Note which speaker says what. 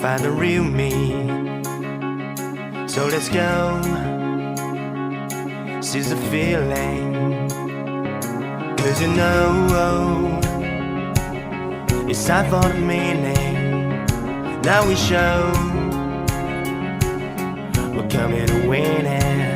Speaker 1: Find the real me. So let's go, seize the feeling. 'Cause you know it's time for the meaning. Now we show we're coming to win it.